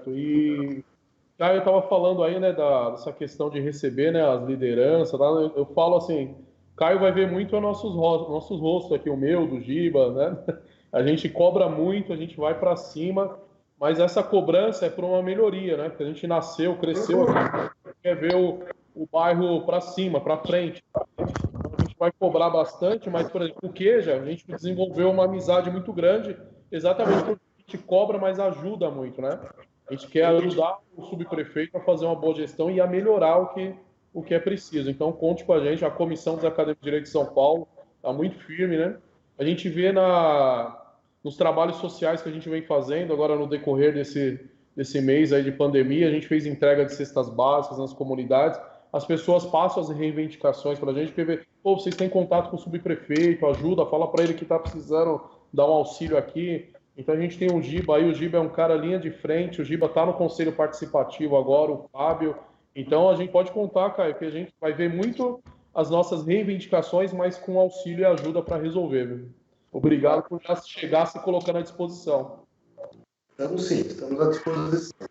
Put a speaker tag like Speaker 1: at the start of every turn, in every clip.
Speaker 1: certo. E Caio estava falando aí, né, dessa questão de receber, né, as lideranças, tá? Eu falo assim, Caio vai ver muito os nossos rostos aqui, o meu, do Giba, né? A gente cobra muito, a gente vai para cima, mas essa cobrança é por uma melhoria, né? Porque a gente nasceu, cresceu aqui, quer ver o bairro para cima, para frente. Então a gente vai cobrar bastante, mas, por exemplo, o Queja, a gente desenvolveu uma amizade muito grande, exatamente porque a gente cobra, mas ajuda muito, né? A gente quer ajudar o subprefeito a fazer uma boa gestão e a melhorar o que é preciso. Então, conte com a gente, a Comissão dos Acadêmicos de Direito de São Paulo está muito firme, né? A gente vê nos trabalhos sociais que a gente vem fazendo, agora no decorrer desse mês aí de pandemia, a gente fez entrega de cestas básicas nas comunidades, as pessoas passam as reivindicações para a gente, porque pô, vocês têm contato com o subprefeito, ajuda, fala para ele que está precisando dar um auxílio aqui. Então a gente tem o Giba aí, o Giba é um cara linha de frente, o Giba está no conselho participativo agora, o Fábio. Então a gente pode contar, Caio, que a gente vai ver muito as nossas reivindicações, mas com auxílio e ajuda para resolver. Viu? Obrigado por já chegar se colocando à disposição.
Speaker 2: Estamos sim, estamos à disposição.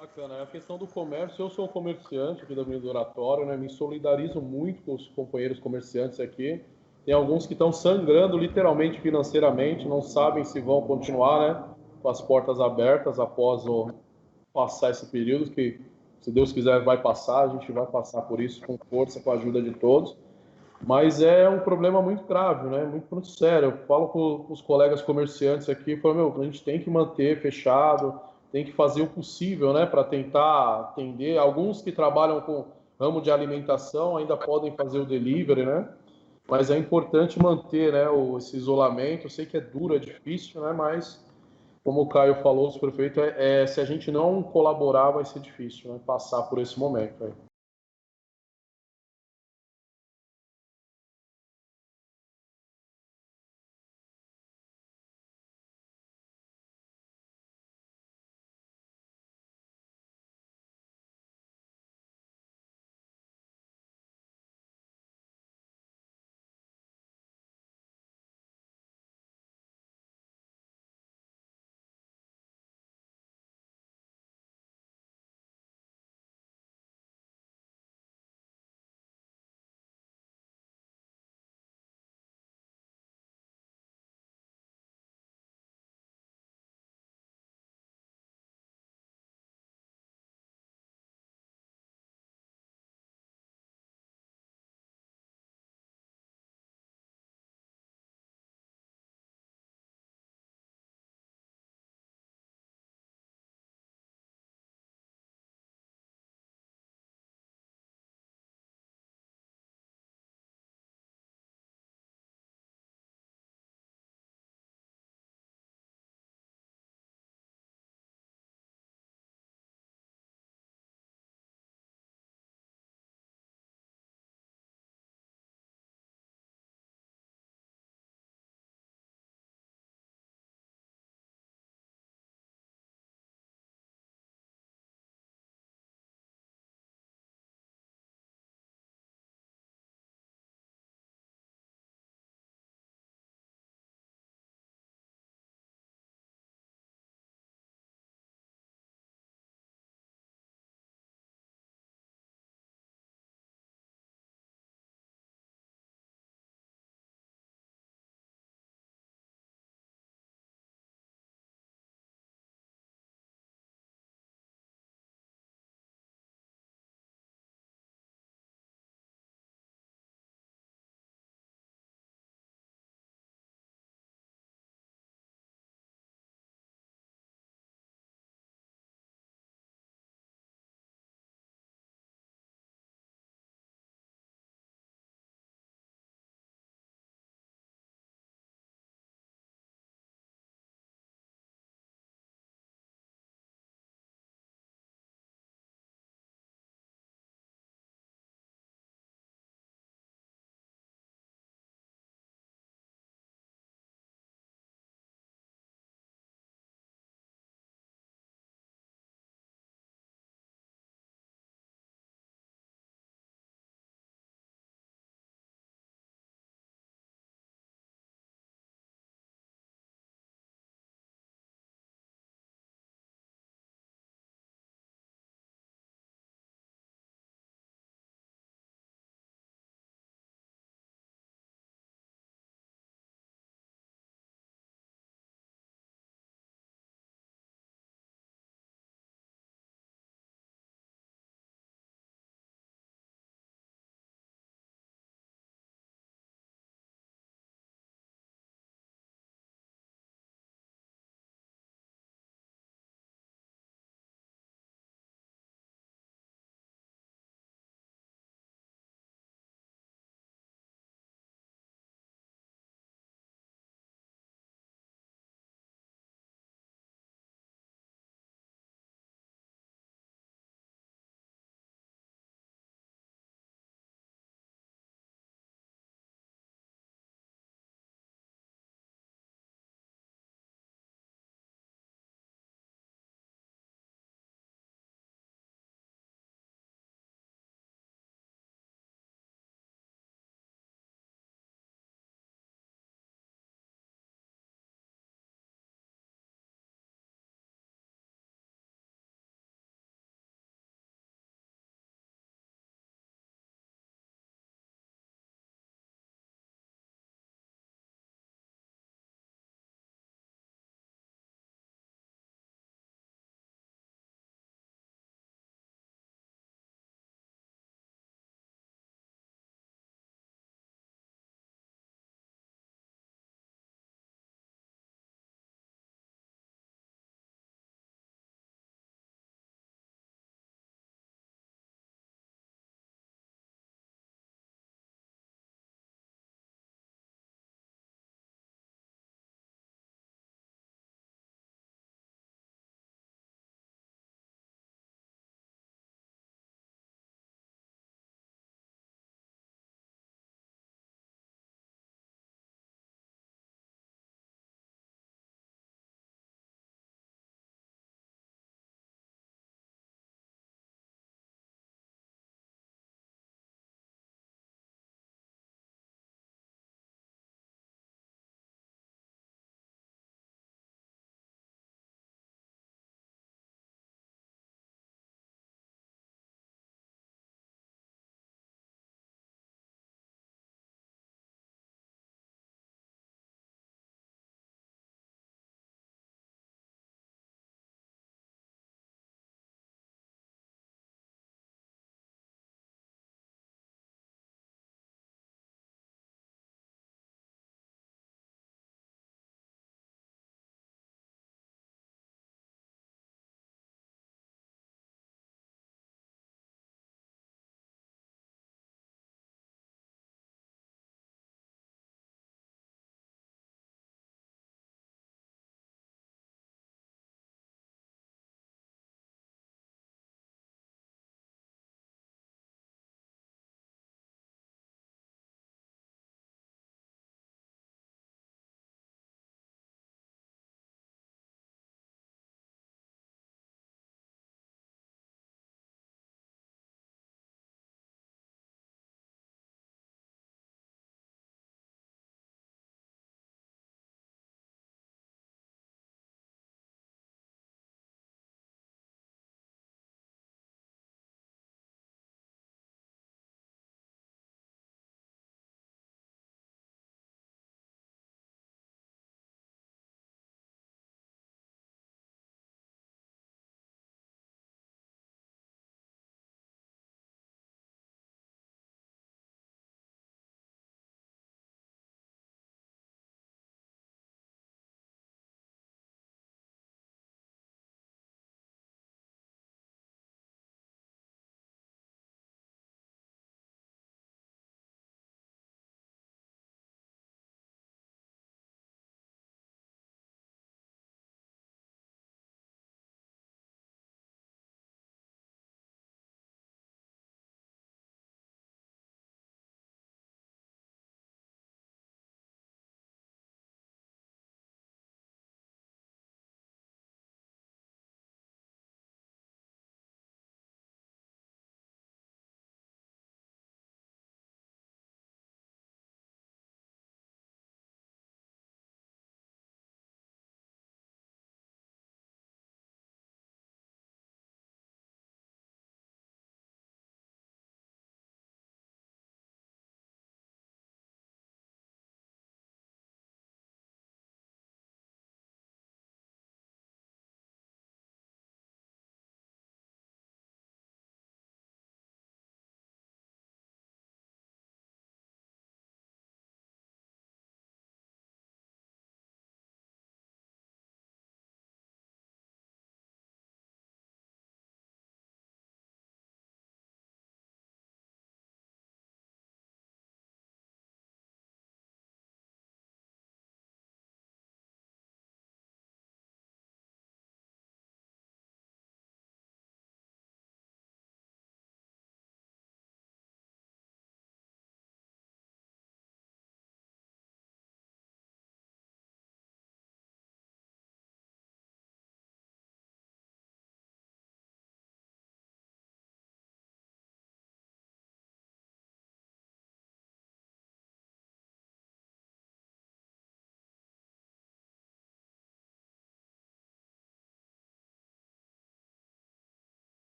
Speaker 1: Bacana. A questão do comércio, eu sou comerciante aqui da Avenida do Oratório, né? Me solidarizo muito com os companheiros comerciantes aqui. Tem alguns que estão sangrando literalmente financeiramente, não sabem se vão continuar, né? Com as portas abertas após passar esse período, que se Deus quiser vai passar, a gente vai passar por isso com força, com a ajuda de todos. Mas é um problema muito grave, né? Muito sério. Eu falo com os colegas comerciantes aqui, falo, meu, a gente tem que manter fechado, tem que fazer o possível, né, para tentar atender. Alguns que trabalham com ramo de alimentação ainda podem fazer o delivery, né? Mas é importante manter, né, esse isolamento. Eu sei que é duro, é difícil, né? Mas como o Caio falou, o prefeito, se a gente não colaborar, vai ser difícil, né, passar por esse momento aí.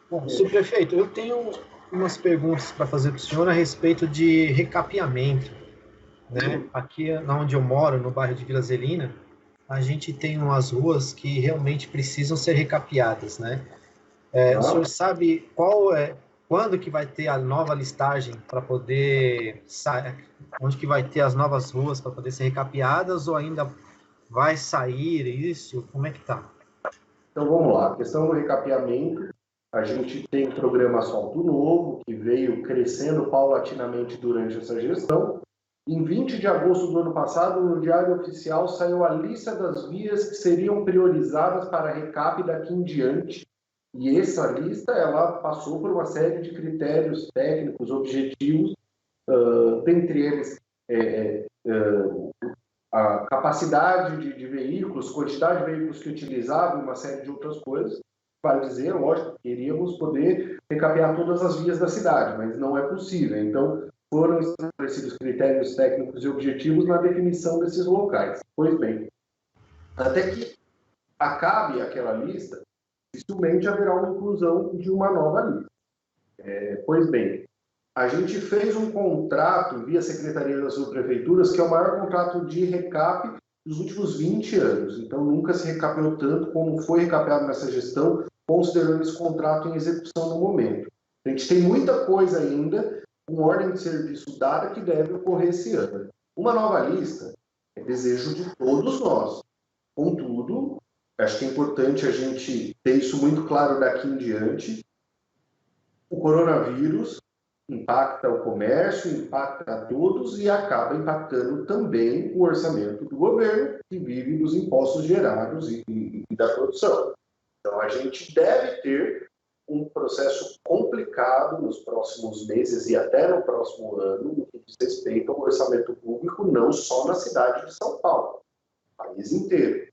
Speaker 3: Bom, subprefeito, eu tenho umas perguntas para fazer para o senhor a respeito de recapeamento, né? Aqui onde eu moro, no bairro de Vila Zelina, a gente tem umas ruas que realmente precisam ser recapeadas, né? O senhor sabe quando que vai ter a nova listagem para poder onde que vai ter as novas ruas para poder ser recapeadas ou ainda vai sair isso? Como é que tá?
Speaker 2: Então vamos lá, a questão do recapeamento, a gente tem o programa Asfalto Novo, que veio crescendo paulatinamente durante essa gestão. Em 20 de agosto do ano passado, no Diário Oficial, saiu a lista das vias que seriam priorizadas para recape daqui em diante. E essa lista ela passou por uma série de critérios técnicos, objetivos, dentre eles a capacidade de veículos, quantidade de veículos que utilizavam, uma série de outras coisas. Vale dizer, lógico, queríamos poder recapear todas as vias da cidade, mas não é possível. Então, foram estabelecidos critérios técnicos e objetivos na definição desses locais. Pois bem, até que acabe aquela lista, dificilmente haverá uma inclusão de uma nova lista. Pois bem, a gente fez um contrato via Secretaria das Subprefeituras, que é o maior contrato de recape dos últimos 20 anos. Então, nunca se recapeou tanto como foi recapeado nessa gestão, considerando esse contrato em execução no momento. A gente tem muita coisa ainda, com ordem de serviço dada, que deve ocorrer esse ano. Uma nova lista é desejo de todos nós. Contudo, acho que é importante a gente ter isso muito claro daqui em diante. O coronavírus impacta o comércio, impacta a todos e acaba impactando também o orçamento do governo, que vive dos impostos gerados e da produção. Então, a gente deve ter um processo complicado nos próximos meses e até no próximo ano, no que diz respeito ao orçamento público, não só na cidade de São Paulo, no país inteiro.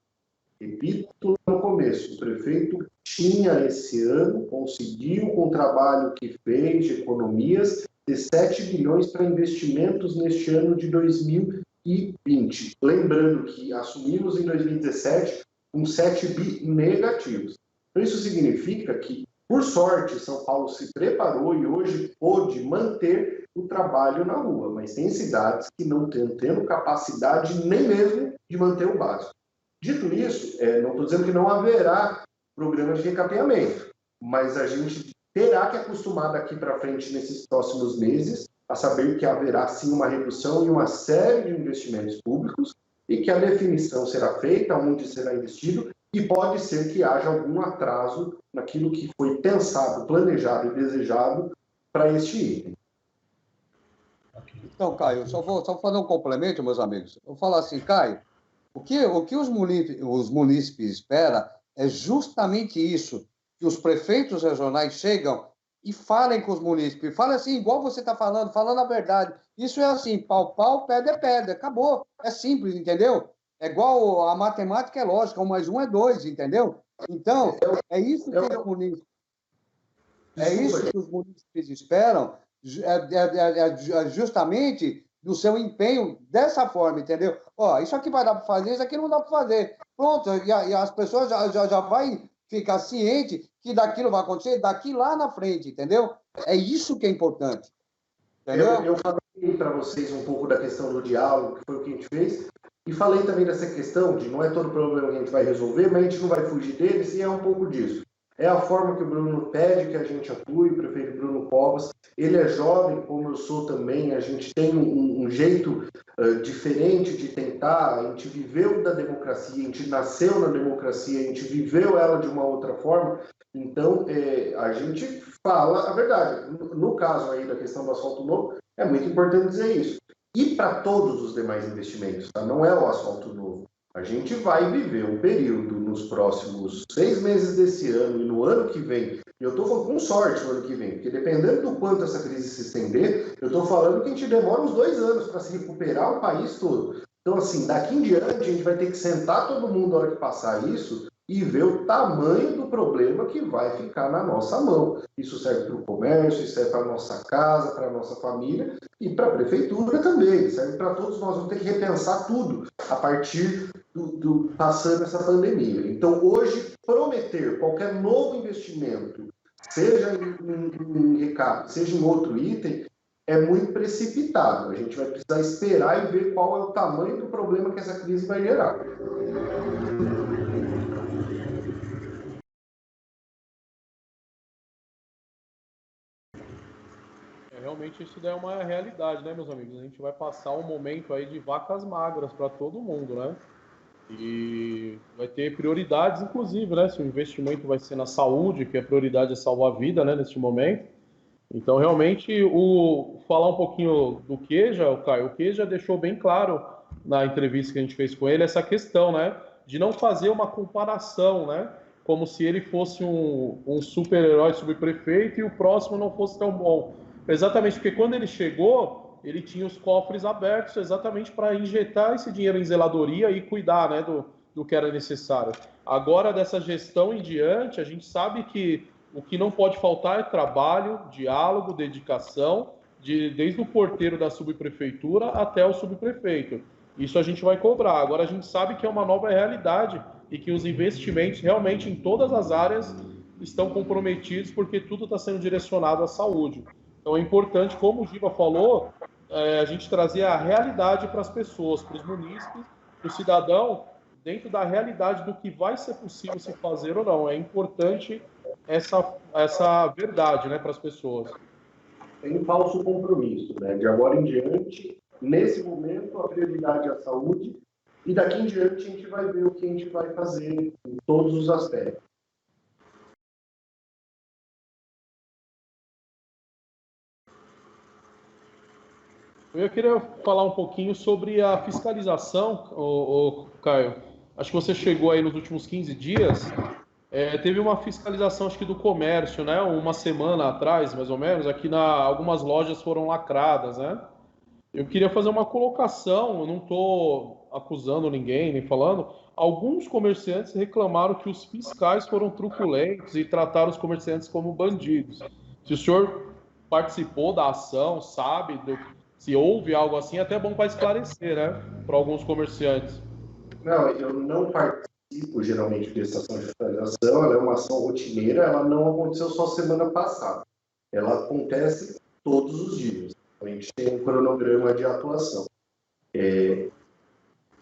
Speaker 2: Repito no começo, o prefeito tinha esse ano, conseguiu com o trabalho que fez de economias, de 7 bilhões para investimentos neste ano de 2020. Lembrando que assumimos em 2017 com 7 bi negativos. Então isso significa que, por sorte, São Paulo se preparou e hoje pôde manter o trabalho na rua, mas tem cidades que não estão tendo capacidade nem mesmo de manter o básico. Dito isso, não estou dizendo que não haverá programas de recapeamento, mas a gente terá que acostumar daqui para frente, nesses próximos meses, a saber que haverá sim uma redução em uma série de investimentos públicos e que a definição será feita, onde será investido, e pode ser que haja algum atraso naquilo que foi pensado, planejado e desejado para este item.
Speaker 4: Então, Caio, só vou fazer um complemento, meus amigos. Eu vou falar assim, Caio, o que os munícipes esperam é justamente isso, que os prefeitos regionais chegam e falem com os munícipes, falem assim, igual você está falando a verdade. Isso é assim, pau, pedra é pedra, acabou. É simples, entendeu? É igual a matemática, é lógica, 1 mais 1 é 2, entendeu? Então, é isso que os munícipes esperam, justamente do seu empenho dessa forma, entendeu? Ó, isso aqui vai dar para fazer, isso aqui não dá para fazer. Pronto, e as pessoas já vai ficar ciente que daquilo vai acontecer daqui lá na frente, entendeu? É isso que é importante. Entendeu?
Speaker 2: Eu falei para vocês um pouco da questão do diálogo, que foi o que a gente fez, e falei também dessa questão de não é todo problema que a gente vai resolver, mas a gente não vai fugir deles, e é um pouco disso. É a forma que o Bruno pede que a gente atue, o prefeito Bruno Covas. Ele é jovem, como eu sou também, a gente tem um jeito diferente de tentar, a gente viveu da democracia, a gente nasceu na democracia, a gente viveu ela de uma outra forma, então a gente fala a verdade. No caso aí da questão do asfalto novo, é muito importante dizer isso. E para todos os demais investimentos, tá? Não é o asfalto novo. A gente vai viver um período nos próximos 6 meses desse ano e no ano que vem, e eu estou falando com sorte no ano que vem, porque dependendo do quanto essa crise se estender, eu estou falando que a gente demora uns 2 anos para se recuperar o país todo. Então, assim, daqui em diante, a gente vai ter que sentar todo mundo na hora que passar isso e ver o tamanho do problema que vai ficar na nossa mão. Isso serve para o comércio, isso serve para a nossa casa, para a nossa família e para a prefeitura também. Serve para todos nós. Vamos ter que repensar tudo a partir passando essa pandemia. Então, hoje, prometer qualquer novo investimento seja em recap, seja em outro item, é muito precipitado. A gente vai precisar esperar e ver qual é o tamanho do problema que essa crise vai gerar.
Speaker 1: Realmente isso daí é uma realidade, né, meus amigos? A gente vai passar um momento aí de vacas magras para todo mundo, né? E vai ter prioridades, inclusive, né? Se o investimento vai ser na saúde, que a prioridade é salvar a vida, né, neste momento. Então, realmente, falar um pouquinho do Queja, o Caio, o Queja deixou bem claro na entrevista que a gente fez com ele essa questão, né? De não fazer uma comparação, né? Como se ele fosse um super-herói subprefeito e o próximo não fosse tão bom. Exatamente porque quando ele chegou, ele tinha os cofres abertos exatamente para injetar esse dinheiro em zeladoria e cuidar, né, do que era necessário. Agora, dessa gestão em diante, a gente sabe que o que não pode faltar é trabalho, diálogo, dedicação, desde o porteiro da subprefeitura até o subprefeito. Isso a gente vai cobrar. Agora a gente sabe que é uma nova realidade e que os investimentos realmente em todas as áreas estão comprometidos porque tudo está sendo direcionado à saúde. Então é importante, como o Giba falou, a gente trazer a realidade para as pessoas, para os munícipes, para o cidadão, dentro da realidade do que vai ser possível se fazer ou não. É importante essa verdade, né, para as pessoas.
Speaker 2: Tem um falso compromisso, né? De agora em diante, nesse momento, a prioridade é a saúde, e daqui em diante a gente vai ver o que a gente vai fazer em todos os aspectos.
Speaker 1: Eu queria falar um pouquinho sobre a fiscalização, Caio. Acho que você chegou aí nos últimos 15 dias. Teve uma fiscalização, acho que do comércio, né? Uma semana atrás, mais ou menos. Aqui algumas lojas foram lacradas, né? Eu queria fazer uma colocação. Eu não estou acusando ninguém, nem falando. Alguns comerciantes reclamaram que os fiscais foram truculentos e trataram os comerciantes como bandidos. Se o senhor participou da ação, sabe se houve algo assim, é até bom para esclarecer, né? Para alguns comerciantes.
Speaker 2: Não, eu não participo geralmente dessa ação de fiscalização, ela é uma ação rotineira, ela não aconteceu só semana passada. Ela acontece todos os dias. A gente tem um cronograma de atuação.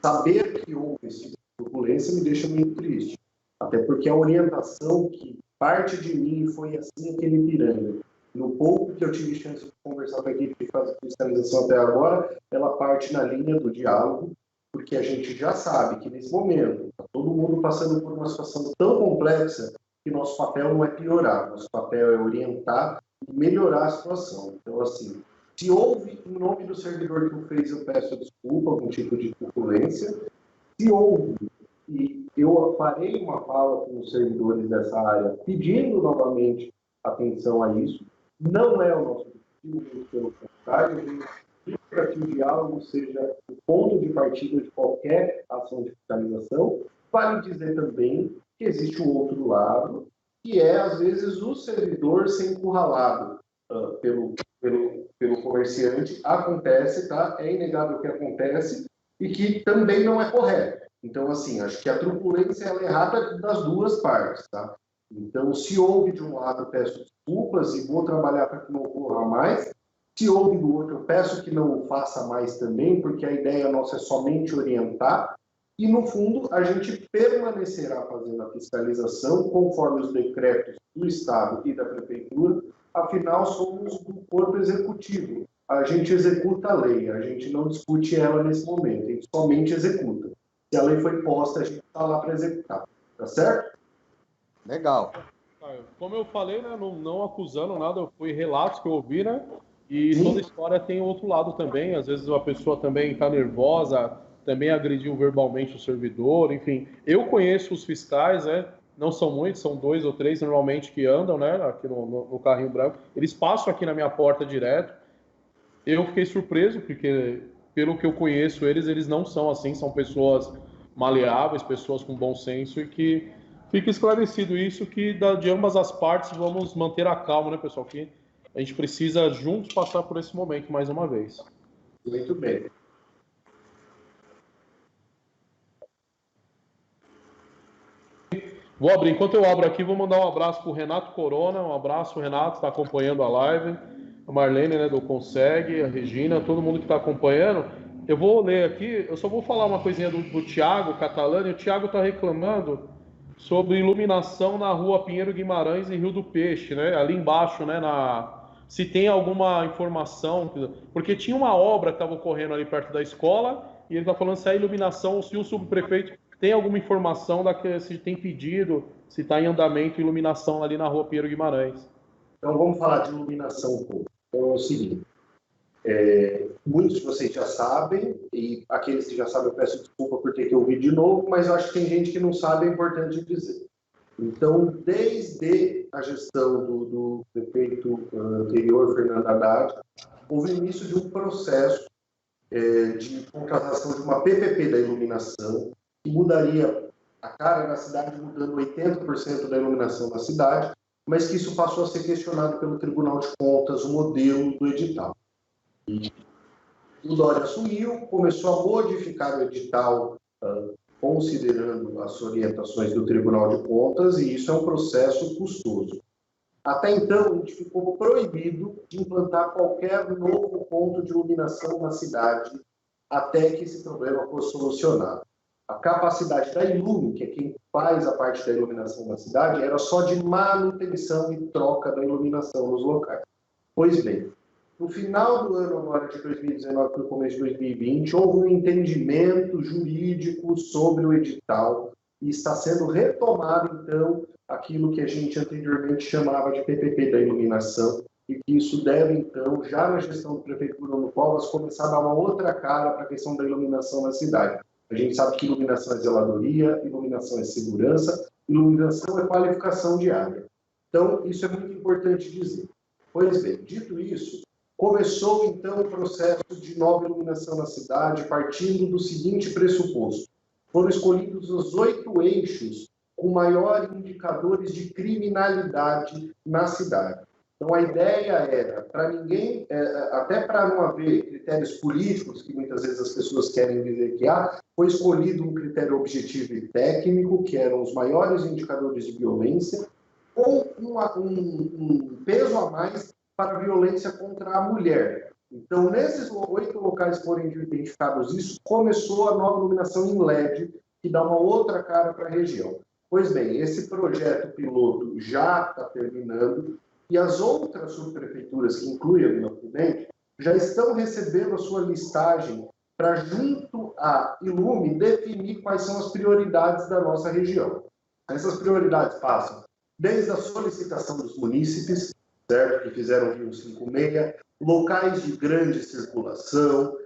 Speaker 2: Saber que houve esse tipo de turbulência me deixa muito triste. Até porque a orientação que parte de mim foi assim aquele Ipiranga. No pouco que eu tive chance de conversar com a equipe que faz a fiscalização até agora, ela parte na linha do diálogo, porque a gente já sabe que nesse momento está todo mundo passando por uma situação tão complexa que nosso papel não é piorar, nosso papel é orientar e melhorar a situação. Então, assim, se houve, em nome do servidor que o fez, eu peço desculpa, algum tipo de turbulência. Se houve, e eu farei uma fala com os servidores dessa área, pedindo novamente atenção a isso, não é o nosso objetivo, pelo contrário, a gente para que o diálogo seja o ponto de partida de qualquer ação de fiscalização. Vale dizer também que existe um outro lado, que é, às vezes, o servidor ser encurralado pelo comerciante. Acontece, tá? É inegável que acontece e que também não é correto. Então, assim, acho que a truculência é errada das duas partes, tá? Então, se houve de um lado, peço desculpas e vou trabalhar para que não ocorra mais. Se houve do outro, eu peço que não o faça mais também, porque a ideia nossa é somente orientar. E, no fundo, a gente permanecerá fazendo a fiscalização conforme os decretos do Estado e da Prefeitura. Afinal, somos do corpo executivo. A gente executa a lei, a gente não discute ela nesse momento, a gente somente executa. Se a lei foi posta, a gente está lá para executar. Tá certo?
Speaker 4: Legal.
Speaker 1: Como eu falei, né, não acusando nada, foi relatos que eu ouvi, né? E toda história tem outro lado também. Às vezes a pessoa também está nervosa, também agrediu verbalmente o servidor, enfim. Eu conheço os fiscais, né? Não são muitos, são 2 ou 3 normalmente que andam, né? Aqui no carrinho branco. Eles passam aqui na minha porta direto. Eu fiquei surpreso, porque pelo que eu conheço eles não são assim, são pessoas maleáveis, pessoas com bom senso e que fica esclarecido isso, que de ambas as partes vamos manter a calma, né, pessoal? Que a gente precisa juntos passar por esse momento mais uma vez.
Speaker 2: Muito bem.
Speaker 1: Vou abrir. Enquanto eu abro aqui, vou mandar um abraço para o Renato Corona. Um abraço, Renato, está acompanhando a live. A Marlene, né, do Consegue, a Regina, todo mundo que está acompanhando. Eu vou ler aqui, eu só vou falar uma coisinha do Thiago Catalani. O Thiago está reclamando sobre iluminação na rua Pinheiro Guimarães e Rio do Peixe, né? Ali embaixo, né? Se tem alguma informação, porque tinha uma obra que estava ocorrendo ali perto da escola, e ele está falando se a iluminação, se o subprefeito tem alguma informação se tem pedido, se está em andamento iluminação ali na rua Pinheiro Guimarães.
Speaker 2: Então vamos falar de iluminação um pouco. Então é o seguinte, muitos de vocês já sabem, e aqueles que já sabem eu peço desculpa por ter que ouvir de novo, mas eu acho que tem gente que não sabe, é importante dizer. Então, desde a gestão do prefeito anterior, Fernando Haddad, houve o início de um processo de contratação de uma PPP da iluminação, que mudaria a cara da cidade, mudando 80% da iluminação da cidade, mas que isso passou a ser questionado pelo Tribunal de Contas, o modelo do edital. E o Dória assumiu, começou a modificar o edital, considerando as orientações do Tribunal de Contas, e isso é um processo custoso. Até então, a gente ficou proibido de implantar qualquer novo ponto de iluminação na cidade, até que esse problema fosse solucionado. A capacidade da Ilume, que é quem faz a parte da iluminação na cidade, era só de manutenção e troca da iluminação nos locais. Pois bem, no final do ano agora de 2019 para o começo de 2020, houve um entendimento jurídico sobre o edital e está sendo retomado, então, aquilo que a gente anteriormente chamava de PPP da iluminação, e que isso deve, então, já na gestão do prefeito Bruno Covas, começar a dar uma outra cara para a questão da iluminação na cidade. A gente sabe que iluminação é zeladoria, iluminação é segurança, iluminação é qualificação de área. Então, isso é muito importante dizer. Pois bem, dito isso, começou, então, o processo de nova iluminação na cidade, partindo do seguinte pressuposto. Foram escolhidos os 8 eixos com maiores indicadores de criminalidade na cidade. Então, a ideia era, para ninguém, até para não haver critérios políticos, que muitas vezes as pessoas querem dizer que há, foi escolhido um critério objetivo e técnico, que eram os maiores indicadores de violência, com um peso a mais para a violência contra a mulher. Então, nesses 8 locais que foram identificados isso, começou a nova iluminação em LED, que dá uma outra cara para a região. Pois bem, esse projeto piloto já está terminando e as outras subprefeituras, que incluem a Vila Prudente, já estão recebendo a sua listagem para, junto à Ilume, definir quais são as prioridades da nossa região. Essas prioridades passam desde a solicitação dos munícipes, certo? Que fizeram o Rio 56, locais de grande circulação,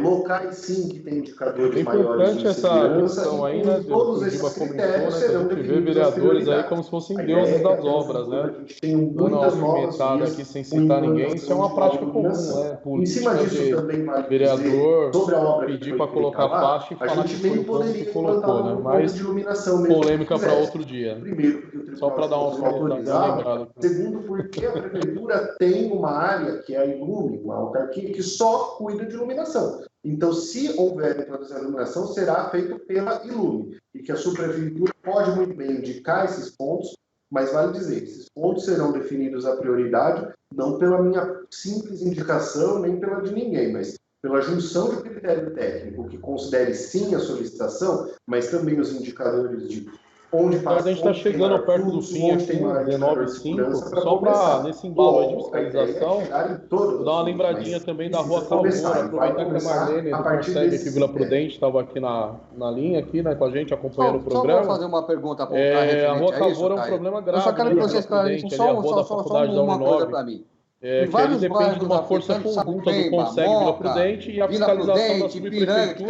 Speaker 2: locais sim que têm indicadores maiores de segurança,
Speaker 1: aí, né,
Speaker 2: todos esses critérios serão
Speaker 1: definidos. A gente vê vereadores aí como se fossem deuses das obras, né?
Speaker 2: A gente tem muitas novas vias
Speaker 1: aqui sem citar ninguém, isso é uma prática comum, né?
Speaker 2: Em cima disso também vale
Speaker 1: vereador
Speaker 2: sobre a obra
Speaker 1: pedir para colocar faixa e falar que foi o povo que colocou, né?
Speaker 2: Mas de iluminação mesmo,
Speaker 1: polêmica para outro dia.
Speaker 2: Primeiro, porque o Tribunal
Speaker 1: só para dar uma
Speaker 2: autorizado. Segundo, porque a prefeitura tem uma área que é a Ilume, uma autarquia que só cuida de iluminação. Então, se houver introdução de iluminação, será feito pela Ilume, e que a subprefeitura pode muito bem indicar esses pontos, mas vale dizer, esses pontos serão definidos a prioridade, não pela minha simples indicação, nem pela de ninguém, mas pela junção de critério técnico, que considere sim a solicitação, mas também os indicadores de onde passa.
Speaker 1: A gente está chegando perto do fim, aqui, 19:05, só para, nesse embalo aí de fiscalização, dar uma lembradinha também da Rua Cavoura, aproveitar que a Marlene do Consegue aqui, Vila Prudente, estava aqui na linha, aqui, né, com a gente, acompanhando o programa.
Speaker 4: Só vou fazer uma pergunta
Speaker 1: a Rua Cavoura é um problema grave.
Speaker 4: Eu só quero que vocês esclareçam só uma coisa para mim.
Speaker 1: Que ele depende de uma força conjunta do Consegue Vila Prudente e a fiscalização da subprefeitura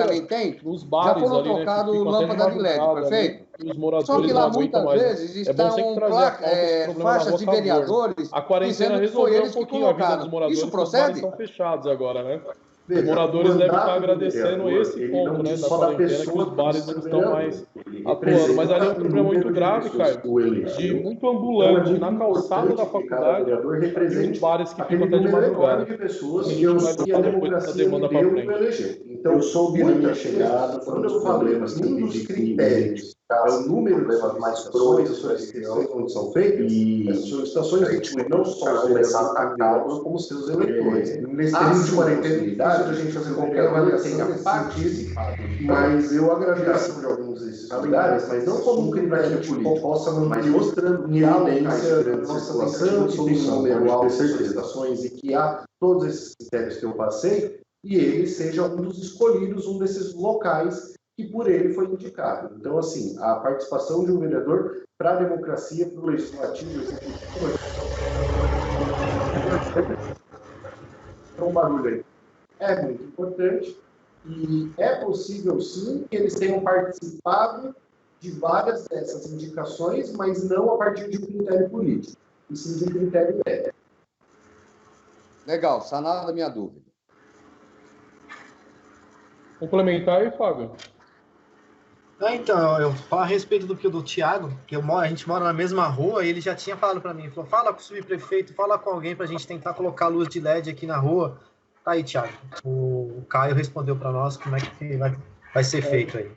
Speaker 1: nos bares
Speaker 4: já foram
Speaker 1: ali, né,
Speaker 4: trocados lâmpada de LED, perfeito?
Speaker 1: E os moradores
Speaker 4: só que lá
Speaker 1: não aguentam
Speaker 4: muitas
Speaker 1: mais.
Speaker 4: vezes
Speaker 1: É bom sempre
Speaker 4: estão
Speaker 1: trazer
Speaker 4: faixas de vereadores
Speaker 1: a quarentena resolveu um pouquinho a vida dos moradores.
Speaker 4: Isso procede?
Speaker 1: Os bares estão fechados agora, né?
Speaker 2: Veja,
Speaker 1: os moradores devem estar agradecendo
Speaker 2: vereador,
Speaker 1: esse ponto, né, da quarentena, que os bares não estão mais atuando.
Speaker 2: representa
Speaker 1: Mas ali é um
Speaker 2: o
Speaker 1: problema muito
Speaker 2: número de
Speaker 1: grave,
Speaker 2: pessoas
Speaker 1: Caio,
Speaker 2: que o elegeu.
Speaker 1: de muito
Speaker 2: Então,
Speaker 1: ambulante
Speaker 2: muito
Speaker 1: na calçada da
Speaker 2: importante que cada
Speaker 1: faculdade
Speaker 2: vereador
Speaker 1: e
Speaker 2: represente
Speaker 1: os bares que
Speaker 2: aquele
Speaker 1: ficam até de
Speaker 2: número enorme
Speaker 1: madrugada.
Speaker 2: de pessoas
Speaker 1: A
Speaker 2: que
Speaker 1: gente vai
Speaker 2: a
Speaker 1: botar depois essa
Speaker 2: democracia
Speaker 1: demanda
Speaker 2: me
Speaker 1: para
Speaker 2: deu
Speaker 1: frente.
Speaker 2: e elegeu. Então, soube na minha chegada, foram os problemas que eu pedi que é o número de solicitações, as solicitações onde são feitas, e as solicitações incluem não só os vereadores atacados, como seus eleitores. Nesse período de quarentena, a gente fazer qualquer avaliação a partir, mas eu agradeço de alguns desses lugares, mas não como um critério político, mas mostrando que há evidência da nossa situação, que tem um número alto de solicitações e que há todos esses critérios que eu passei, e ele seja um dos escolhidos, um desses locais que por ele foi indicado. Então, assim, a participação de um vereador para a democracia, para o legislativo, um barulho aí, é muito importante e é possível, sim, que eles tenham participado de várias dessas indicações, mas não a partir de um critério político, e sim de um critério ético.
Speaker 4: Legal, sanada a minha dúvida.
Speaker 1: Complementar aí, Fábio?
Speaker 3: Então, eu falo a respeito do Thiago, que a gente mora na mesma rua, e ele já tinha falado para mim, falou, fala com o subprefeito, fala com alguém para a gente tentar colocar luz de LED aqui na rua. Tá aí, Thiago. O Caio respondeu para nós como é que vai ser feito aí.